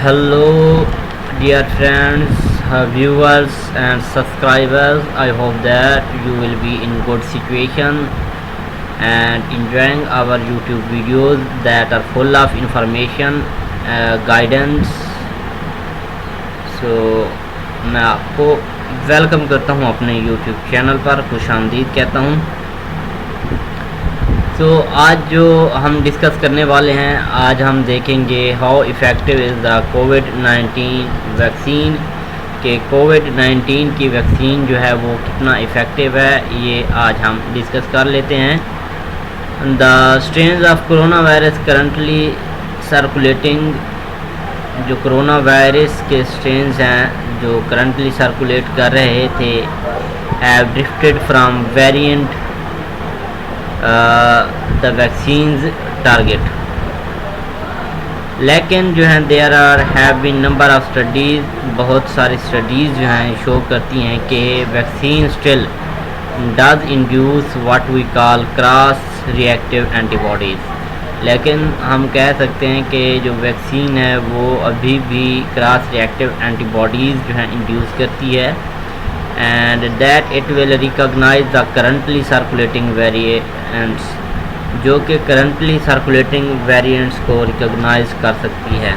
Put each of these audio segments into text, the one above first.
Hello, dear friends, viewers, and subscribers. I hope that you will be in good situation and enjoying our YouTube videos that are full of information, guidance. So, मैं आपको welcome करता हूँ अपने YouTube channel पर, खुशामदीद कहता हूँ। तो आज जो हम डिस्कस करने वाले हैं, आज हम देखेंगे how effective is the covid vaccine, कि कोविड-19 की वैक्सीन जो है वो कितना इफ़ेक्टिव है, ये आज हम डिस्कस कर लेते हैं। The strains of corona virus currently circulating, जो कोरोना वायरस के स्ट्रेन्स हैं जो करंटली सर्कुलेट कर रहे थे, have drifted from variant the vaccines target. लेकिन जो है there are have been number of studies, बहुत सारी स्टडीज़ जो हैं शो करती हैं कि vaccine still does induce what we call cross reactive antibodies. लेकिन हम कह सकते हैं कि जो वैक्सीन है वो अभी भी क्रॉस रिएक्टिव एंटीबॉडीज़ जो हैं इंड्यूस करती है, and that it will recognize the currently circulating variants, जो कि currently circulating variants को recognize कर सकती है।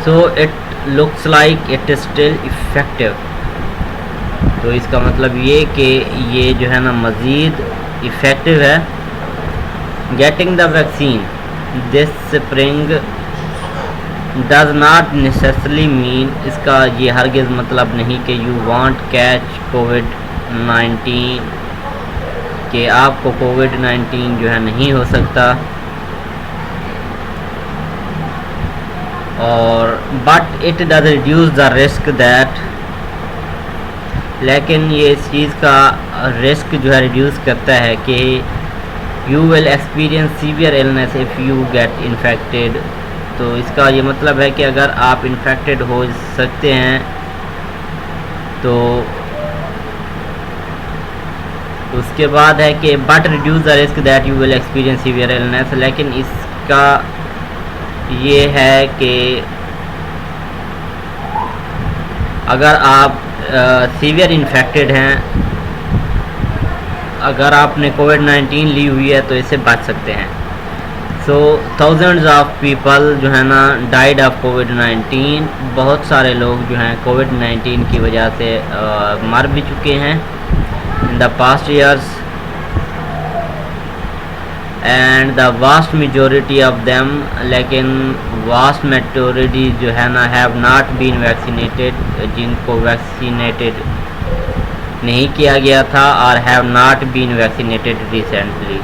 So it looks like it is still effective। तो इसका मतलब ये कि ये जो है ना मज़ीद इफ़ेक्टिव है। Getting the vaccine this spring does not necessarily mean, इसका ये हरगिज़ मतलब नहीं कि you won't catch कोविड-19, कि आपको कोविड-19 जो है नहीं हो सकता, और but it does reduce the risk that, लेकिन ये इस चीज़ का रिस्क जो है रिड्यूस करता है कि you will experience severe illness if you get infected। तो इसका ये मतलब है कि अगर आप इन्फेक्टेड हो सकते हैं तो उसके बाद है कि but reduce the risk that you will experience severe illness. लेकिन इसका ये है कि अगर आप सीवियर इन्फेक्टेड हैं, अगर आपने कोविड-19 ली हुई है तो इससे बच सकते हैं। सो थाउजेंड्स ऑफ पीपल जो है ना डाइड ऑफ कोविड-19, बहुत सारे लोग जो हैं कोविड-19 की वजह से मर भी चुके हैं in the past years, and the vast majority of them, लेकिन वास्ट मेजॉरिटी जो है ना हैव नॉट बीन वैक्सीनेटेड, जिनको वैक्सीनेटेड नहीं किया गया था, और have not been vaccinated recently.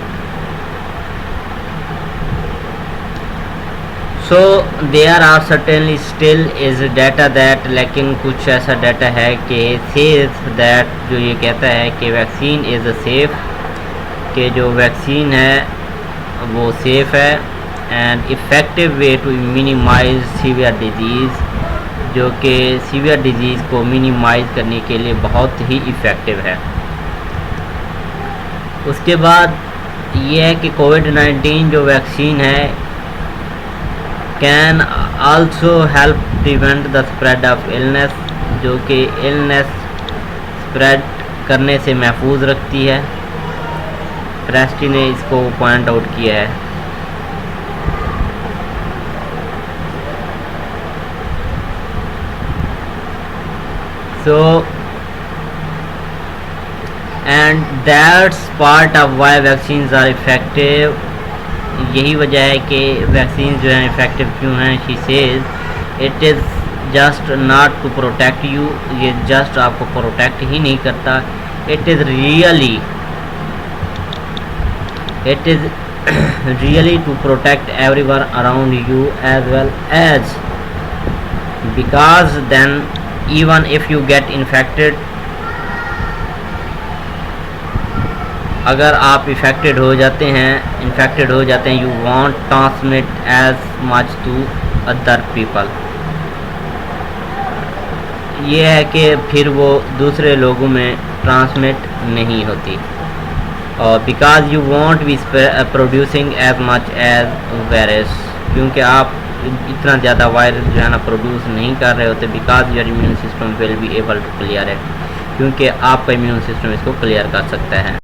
So there are certainly still is data that, लेकिन कुछ ऐसा डाटा है कि सेज दैट, जो ये कहता है कि वैक्सीन इज़ सेफ़, कि जो वैक्सीन है वो सेफ़ है, and effective way to minimize severe disease, जो कि सीवियर डिजीज़ को मिनिमाइज करने के लिए बहुत ही इफ़ेक्टिव है। उसके बाद ये है कि कोविड-19 जो वैक्सीन है can also help prevent the spread of illness, जो कि इलनेस स्प्रेड करने से महफूज रखती है। प्रेस्टी ने इसको पॉइंट आउट किया है। So and that's part of why vaccines are effective, यही वजह है कि वैक्सीन जो हैं इफ़ेक्टिव क्यों हैं। She says it is just not to protect you, ये जस्ट आपको प्रोटेक्ट ही नहीं करता, it is really to protect everyone around you as well as, because then even if you get infected, अगर आप इफ़ेक्टेड हो जाते हैं you won't transmit as much to other people. ये है कि फिर वो दूसरे लोगों में ट्रांसमिट नहीं होती, और because you won't be producing as much as virus, क्योंकि आप इतना ज़्यादा वायरस जो है ना प्रोड्यूस नहीं कर रहे होते, because your immune system will be able to clear it, क्योंकि आपका इम्यून सिस्टम इसको क्लियर कर सकता है।